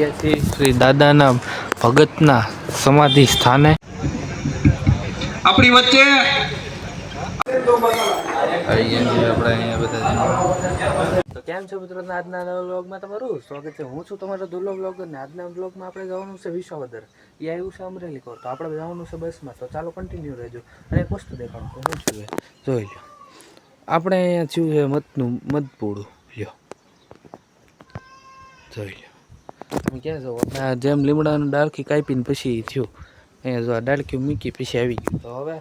શ્રી દાદાના ભગતના સમાધિ સ્થાને આપણી વચ્ચે તો કેમ છો મિત્રો, આજના નવા વ્લોગમાં તમારું સ્વાગત છે. હું છું તમારો દુર્લભ વ્લોગ અને આજના વ્લોગમાં આપણે જવાનું છે વિસાવદર. એ આવ્યું છે અમરેલી કોર, તો આપણે જવાનું છે બસમાં. તો ચાલો કન્ટિન્યુ રહેજો. અને એક વસ્તુ દેખાડું તો શું છે જોઈ લો. આપણે અહીંયા થયું છે મધપૂડું લ્યો, જોઈ લો. તમે ક્યાં જાઓ? જેમ લીમડાનું ડાળખી કાપીને પછી થયું અહીંયા જો આ ડાળખી મૂકી પછી આવી ગયું. તો હવે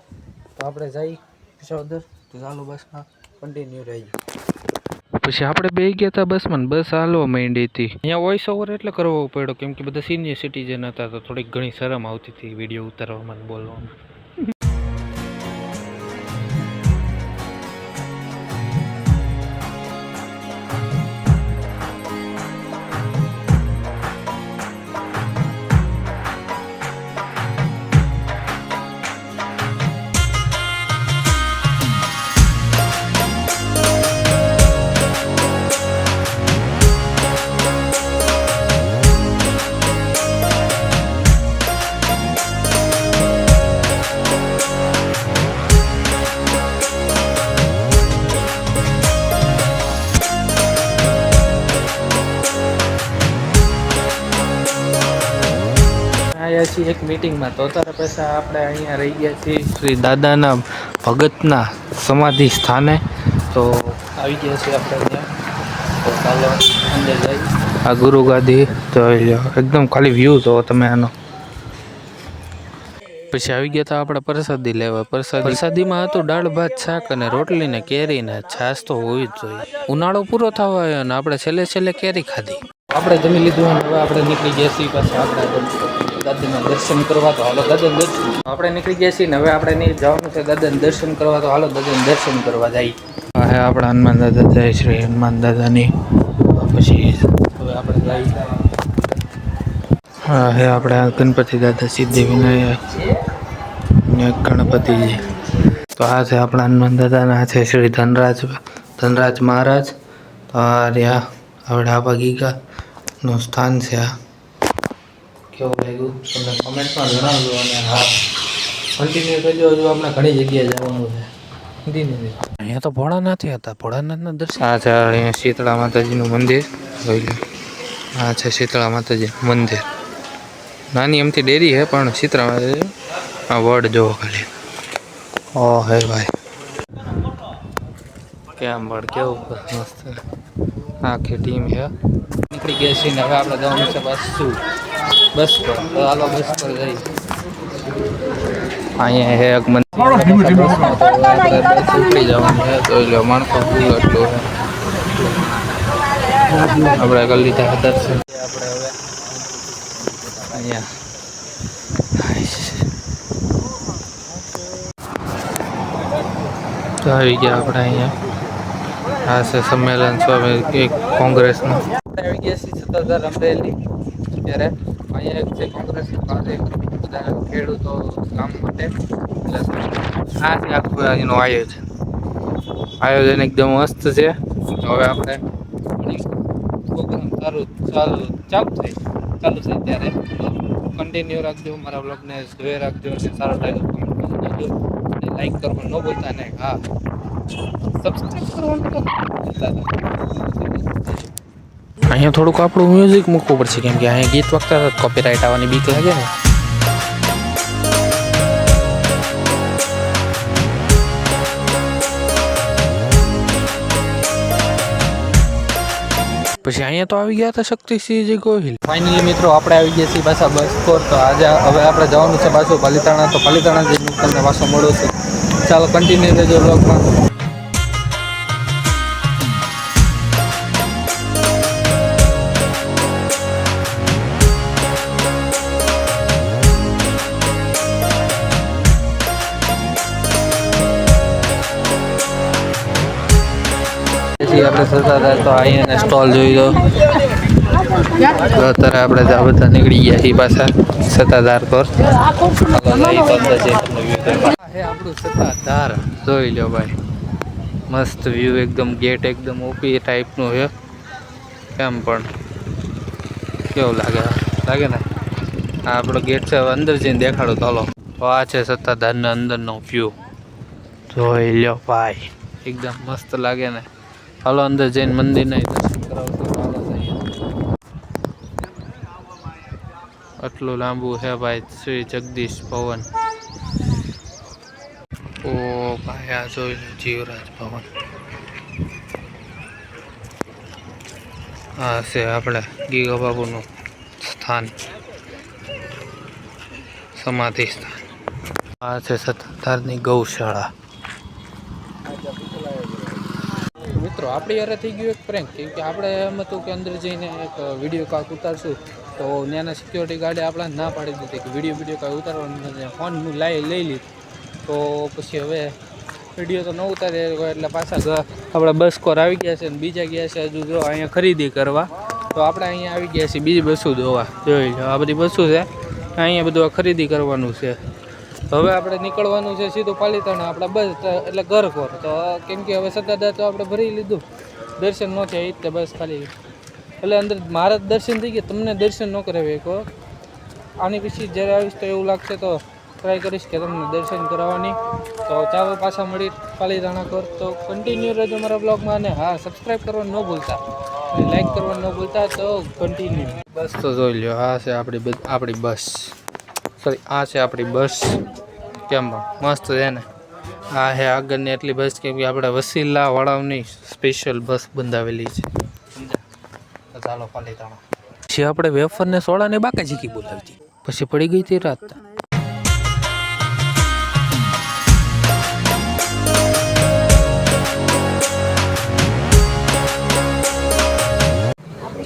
તો આપણે જઈ વિસાવદર. તો ચાલો બસમાં કન્ટિન્યુ રહીજો. પછી આપણે બે ગયા હતા બસમાં, બસ હાલવા માંડી હતી. અહીંયા વોઇસ ઓવર એટલે કરવો પડ્યો કેમ કે બધા સિનિયર સિટીઝન હતા, તો થોડીક ઘણી શરમ આવતી હતી વિડીયો ઉતારવામાં બોલવામાં. આવ્યા છીએ એક મિટિંગમાં, તો અત્યારે પછી આપણે અહીંયા રહી ગયા છીએ શ્રી દાદાના ભગતના સમાધિ સ્થાને. તો આવી ગયા છીએ આપણે અહીંયા. તો ચાલો અંદર જઈ. આ ગુરુ ગાદી જોઈ લો, એકદમ ખાલી વ્યૂ જો તમે આનો. પછી આવી ગયા હતા આપણે પ્રસાદી લેવા. પ્રસાદીમાં હતું દાળ ભાત શાક અને રોટલી ને કેરી ને છાશ તો હોવી જ જોઈએ. ઉનાળો પૂરો થવા આવ્યો અને આપણે છેલ્લે કેરી ખાધી. આપણે જમી લીધું અને હવે આપણે નીકળી ગયા છીએ પાછા આપણે દાદાના દર્શન કરવા. તો હાલો દાદાના દર્શન. આપણે નીકળી ગયા છીએ ને હવે આપણે જવાનું છે દાદાના દર્શન કરવા. તો હાલો દાદાના દર્શન કરવા જઈએ. હા હે આપણા હનુમાન દાદા, જય શ્રી હનુમાન દાદાની. પછી હવે આપણે જઈએ. હા હે આપણે ગણપતિ દાદા, સિદ્ધિ વિનાયક ગણપતિજી. તો આ છે આપણા હનુમાન દાદાના, છે શ્રી ધનરાજ મહારાજ. તો આ રહ્યા આપણે આ બગીચાનું સ્થાન છે. આ કેવું લાગ્યું તમને કોમેન્ટમાં જણાવજો. અને હા કન્ટિન્યુ કરજો, હજુ આપણે ઘણી જગ્યાએ જવાનું છે. અહીંયા તો ભોળાનાથ હતા, ભોળાનાથના દર્શન. આ છે અહીંયા શીતળા માતાજીનું મંદિર જોઈ લો. આ છે શીતળા માતાજીનું મંદિર. નાની એમથી ડેરી છે પણ શીતળા માતાજી આ વડ જોવો ખાલી. ઓ હે ભાઈ, કેમ વડ કેવું મસ્ત. આખી ટીમ છે. નીકળી ગયા છીએ ને હવે આપણે જવાનું છે બસ પર. તો હાલો બસ પર જઈએ. અહીંયા હે એક મંદિર ઉપડી જવાનું છે. તો લો માણસો ફૂલ એટલું છે. આપણે કરી લીધા દર્શન. આપણે હવે અહીંયા તો આવી ગયા આપણે અહીંયા. આ છે સંમેલન સ્વામી એક કોંગ્રેસનું. આવી ગયા છીએ સત્તાધાર અમરેલી. ત્યારે અહીંયા એક છે કોંગ્રેસ પાસે બધા ખેડૂતો કામ માટે. આ છે આખું એનું આયોજન એકદમ મસ્ત છે. હવે આપણે પ્રોગ્રામ ચાલુ થાય ત્યારે કન્ટિન્યુ રાખજો. મારા બ્લોગને જોઈ રાખજો. અને સારો લાગ્યો કમેન્ટ કરજો અને લાઈક કરવાનું ન ભૂલતા. ને હા સબસ્ક્રાઈબ કરવાનું તો અહીંયા થોડુંક આપણું મ્યુઝિક મૂકવું પડશે કેમ કે અહીંયા ગીત વખતે કોપીરાઇટ આવવાની બીક લાગે ને. પછી અહીંયા તો આવી ગયા હતા શક્તિસિંહજી ગોહિલ. ફાઇનલી મિત્રો આપણે આવી ગયા છીએ પાછા બસ પર. તો આજે હવે આપણે જવાનું છે પાછું પાલીતાણા. તો પાલીતાણા જઈને તમને પાછો મળ્યો છે. ચાલો કન્ટિન્યુ રહેજો બ્લોગમાં. આપણે સત્તાધાર તો અહીંયા સ્ટોલ જોઈ દો. અત્યારે આપણે આ બધા નીકળી ગયા છીએ પાછા સત્તાધાર પર. આપણું સત્તાધાર જોઈ લો ભાઈ, મસ્ત વ્યૂ એકદમ. ગેટ એકદમ ઓપી ટાઈપનું છે. કેમ પણ કેવું લાગે લાગે ને આ આપણો ગેટ છે હવે અંદર જઈને દેખાડો તો હાલો તો આ છે સત્તાધારના અંદરનો વ્યૂ જોઈ લ્યો ભાઈ એકદમ મસ્ત લાગે ને હાલો અંદર જઈને મંદિરના દર્શન કરાવતો આટલું લાંબુ છે ભાઈ શ્રી જગદીશ ભવન ઓ ભાઈ આ જોઈ લો જીવરાજ ભવન આ છે આપણે ગીગા બાબુનું સ્થાન સમાધિ સ્થાન આ છે સત્તાધારની ગૌશાળા મિત્રો આપણી યારે થઈ ગયું એક પ્રેન્ક કેમ કે આપણે એમ હતું કે અંદર જઈને એક વિડીયો કાંક ઉતારશું તો ત્યાંના સિક્યોરિટી ગાર્ડે આપણા ના પાડી દીધી કે વિડીયો કાંઈ ઉતારવાનું નથી ફોન લઈ લીધું તો પછી હવે વિડીયો તો ન ઉતારે એટલે પાછા આપણા બસ કોર આવી ગયા છે અને બીજા ગયા છે હજુ જો અહીંયા ખરીદી કરવા તો આપણે અહીંયા આવી ગયા છીએ બીજી બસો જોવા જોઈ લો આ બધી બસો છે અહીંયા બધું ખરીદી કરવાનું છે હવે આપણે નીકળવાનું છે સીધું પાલીતાણા આપણા બસ એટલે ઘર કોર તો કેમ કે હવે સત્તાધાર તો આપણે ભરી લીધું દર્શન ન થયા એ જ બસ ખાલી એટલે અંદર મારા દર્શન થઈ ગયા તમને દર્શન ન કરાવી કહો આની પછી જ્યારે આવીશ તો એવું લાગશે તો ટ્રાય કરીશ કે તમને દર્શન કરાવવાની તો ચાલો પાછા મળી પાલીતાણા કર તો કન્ટિન્યુ રહેજો મારા બ્લોગમાં અને હા સબસ્ક્રાઈબ કરવાનું ન ભૂલતા અને લાઈક કરવાનું ન ભૂલતા તો કન્ટિન્યુ બસ તો જોઈ લો આ છે આપણી બસ સોરી આ છે આપણી બસ કેમ મસ્ત છે ને આ છે આગળની એટલી બસ કેમ કે આપણે વસીલા વાળાઓની સ્પેશિયલ બસ બંધાવેલી છે સમજ્યા ચાલો પાલીતાણા પછી આપણે વેફરને સોડાને બાકાજીકી બોલાવતી પછી પડી ગઈ તે રાત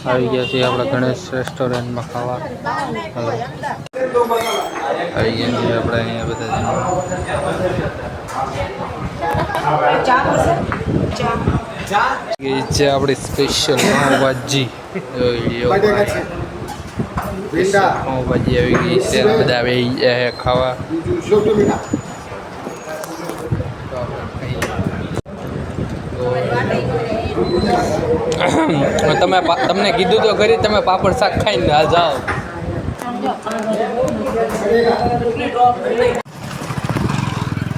આવી ગયા છીએ આપણે ગણેશ રેસ્ટોરન્ટમાં ખાવા આવી ગયા છીએ આપણે અહીંયા બધા છે આપણી સ્પેશિયલ પાઉંભાજી પાઉંભાજી આવી ગઈ છે બધા આવી ગયા ખાવા તમને કીધું તો ખરી તમે પાપડ શાક ખાઈને આ જાઓ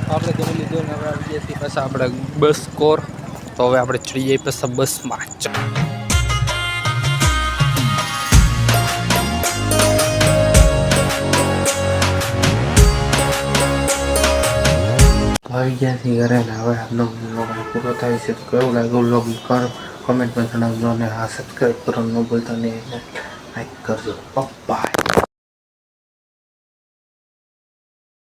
આપણે જમી લીધું ને હવે આવી ગયા છીએ પાછા આપણે બસ કોર તો હવે આપણે ચડી જઈએ પાછા બસમાં આવી ગયા છીએ ઘરે ને હવે આજનો વ્લોગ પૂરો થાય છે તો કેવું લાગ્યું વ્લોગ કરો કમેન્ટમાં જણાવજો અને આ સબસ્ક્રાઈબ કરવાનું ન ભૂલતા નહીં લાઈક કરજો પપ્પા